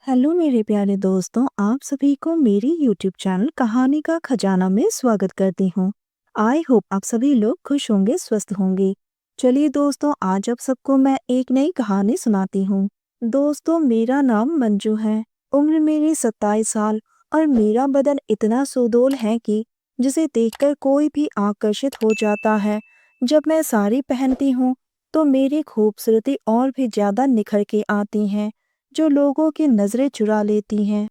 Hello मेरे प्यारे दोस्तों, आप सभी को मेरी यूट्यूब चैनल कहानी का खजाना में स्वागत करती हूँ। आई होप आप सभी लोग खुश होंगे, स्वस्थ होंगे। चलिए दोस्तों, आज आप सबको मैं एक नई कहानी सुनाती हूँ। दोस्तों, मेरा नाम मंजू है। उम्र मेरी 27 साल और मेरा बदन इतना सुडौल है कि जिसे देखकर कोई भी आकर्षित हो जाता है। जब मैं साड़ी पहनती हूँ तो मेरी खूबसूरती और भी ज्यादा निखर के आती है, जो लोगों की नजरें चुरा लेती हैं।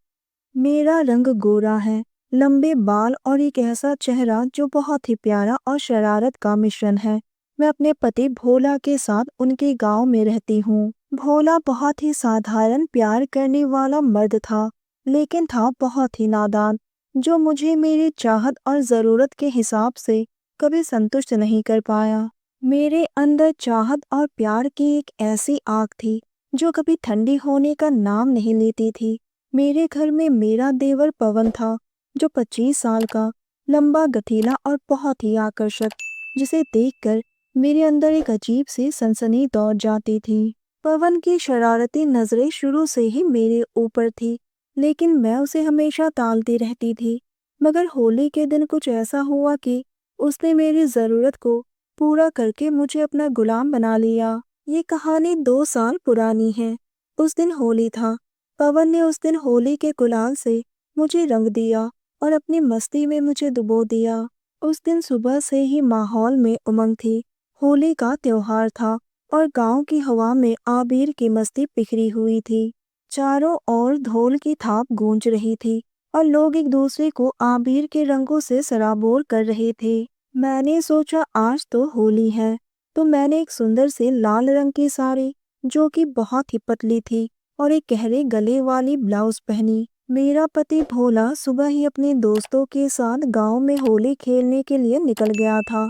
मेरा रंग गोरा है, लंबे बाल और एक ऐसा चेहरा जो बहुत ही प्यारा और शरारत का मिश्रण है। मैं अपने पति भोला के साथ उनके गांव में रहती हूँ। भोला बहुत ही साधारण प्यार करने वाला मर्द था, लेकिन था बहुत ही नादान, जो मुझे मेरी चाहत और जरूरत के हिसाब से कभी संतुष्ट नहीं कर पाया। मेरे अंदर चाहत और प्यार की एक ऐसी आग थी जो कभी ठंडी होने का नाम नहीं लेती थी। मेरे घर में मेरा देवर पवन था, जो 25 साल का, लंबा, गठीला और बहुत ही आकर्षक, जिसे देखकर मेरे अंदर एक अजीब सी सनसनी दौड़ जाती थी। पवन की शरारती नजरें शुरू से ही मेरे ऊपर थी, लेकिन मैं उसे हमेशा टालती रहती थी। मगर होली के दिन कुछ ऐसा हुआ कि उसने मेरी जरूरत को पूरा करके मुझे अपना गुलाम बना लिया। ये कहानी 2 साल पुरानी है। उस दिन होली था। पवन ने उस दिन होली के गुलाल से मुझे रंग दिया और अपनी मस्ती में मुझे डुबो दिया। उस दिन सुबह से ही माहौल में उमंग थी। होली का त्योहार था और गांव की हवा में आबिर की मस्ती बिखरी हुई थी। चारों ओर ढोल की थाप गूंज रही थी और लोग एक दूसरे को आबिर के रंगों से सराबोर कर रहे थे। मैंने सोचा आज तो होली है, तो मैंने एक सुंदर से लाल रंग की साड़ी, जो कि बहुत ही पतली थी, और एक गहरे गले वाली ब्लाउज पहनी। मेरा पति भोला सुबह ही अपने दोस्तों के साथ गांव में होली खेलने के लिए निकल गया था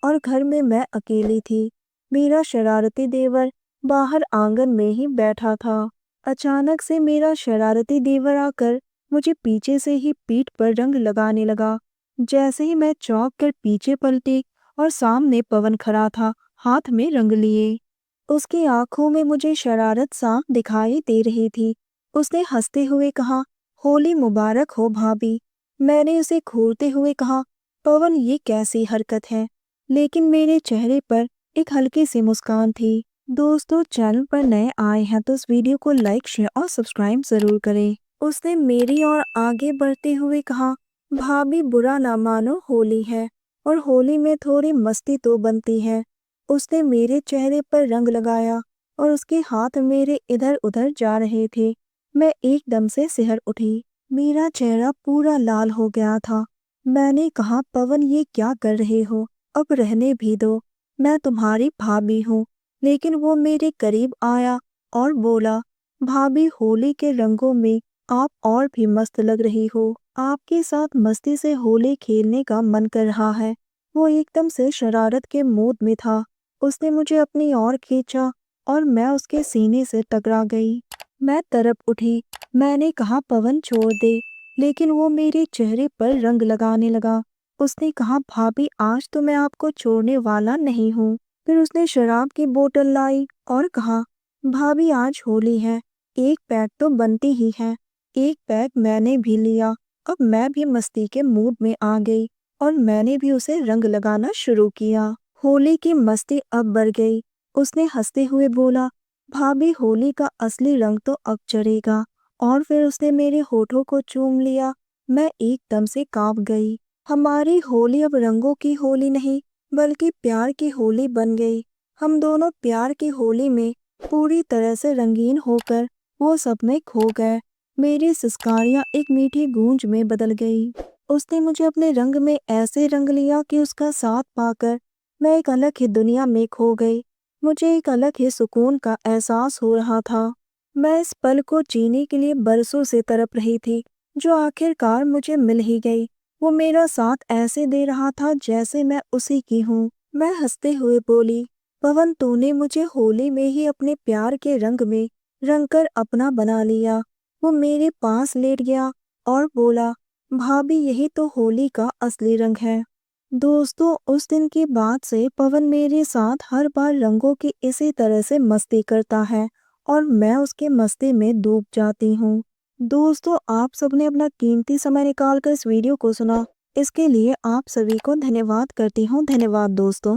और घर में मैं अकेली थी। मेरा शरारती देवर बाहर आंगन में ही बैठा था। अचानक से मेरा शरारती देवर आकर मुझे पीछे से ही पीठ पर रंग लगाने लगा। जैसे ही मैं चौंक कर पीछे पलटी और सामने पवन खड़ा था, हाथ में रंग लिए। उसकी आंखों में मुझे शरारत साफ दिखाई दे रही थी। उसने हंसते हुए कहा, होली मुबारक हो भाभी। मैंने उसे घूरते हुए कहा, पवन ये कैसी हरकत है? लेकिन मेरे चेहरे पर एक हल्की सी मुस्कान थी। दोस्तों, चैनल पर नए आए हैं तो इस वीडियो को लाइक, शेयर और सब्सक्राइब जरूर करें। उसने मेरी ओर आगे बढ़ते हुए कहा, भाभी बुरा ना मानो, होली है और होली में थोड़ी मस्ती तो बनती है। उसने मेरे चेहरे पर रंग लगाया और उसके हाथ मेरे इधर उधर जा रहे थे। मैं एकदम से सिहर उठी। मेरा चेहरा पूरा लाल हो गया था। मैंने कहा, पवन ये क्या कर रहे हो? अब रहने भी दो, मैं तुम्हारी भाभी हूँ। लेकिन वो मेरे करीब आया और बोला, भाभी होली के रंगों में आप और भी मस्त लग रही हो। आपके साथ मस्ती से होली खेलने का मन कर रहा है। वो एकदम से शरारत के मूड में था। उसने मुझे अपनी ओर खींचा और मैं उसके सीने से टकरा गई। मैं तड़प उठी। मैंने कहा, पवन छोड़ दे, लेकिन वो मेरे चेहरे पर रंग लगाने लगा। उसने कहा, भाभी आज तो मैं आपको छोड़ने वाला नहीं हूँ। फिर उसने शराब की बोतल लाई और कहा, भाभी आज होली है, एक पैक तो बनती ही है। एक पैक मैंने भी लिया। अब मैं भी मस्ती के मूड में आ गई और मैंने भी उसे रंग लगाना शुरू किया। होली की मस्ती अब बढ़ गई। उसने हंसते हुए बोला, भाभी होली का असली रंग तो अब चढ़ेगा। और फिर उसने मेरे होठों को चूम लिया। मैं एकदम से कांप गई। हमारी होली अब रंगों की होली नहीं, बल्कि प्यार की होली बन गई। हम दोनों प्यार की होली में पूरी तरह से रंगीन होकर वो सब में खो गए। मेरी सिसकारियां एक मीठी गूंज में बदल गई। उसने मुझे अपने रंग में ऐसे रंग लिया कि उसका साथ पाकर मैं एक अलग ही दुनिया में खो गई। मुझे एक अलग ही सुकून का एहसास हो रहा था। मैं इस पल को जीने के लिए बरसों से तड़प रही थी, जो आखिरकार मुझे मिल ही गई। वो मेरा साथ ऐसे दे रहा था जैसे मैं उसी की हूँ। मैं हंसते हुए बोली, पवन तूने मुझे होली में ही अपने प्यार के रंग में रंगकर अपना बना लिया। वो मेरे पास लेट गया और बोला, भाभी यही तो होली का असली रंग है। दोस्तों, उस दिन के बाद से पवन मेरे साथ हर बार रंगों की इसी तरह से मस्ती करता है और मैं उसके मस्ती में डूब जाती हूँ। दोस्तों, आप सबने अपना कीमती समय निकाल कर इस वीडियो को सुना। इसके लिए आप सभी को धन्यवाद करती हूँ। धन्यवाद दोस्तों।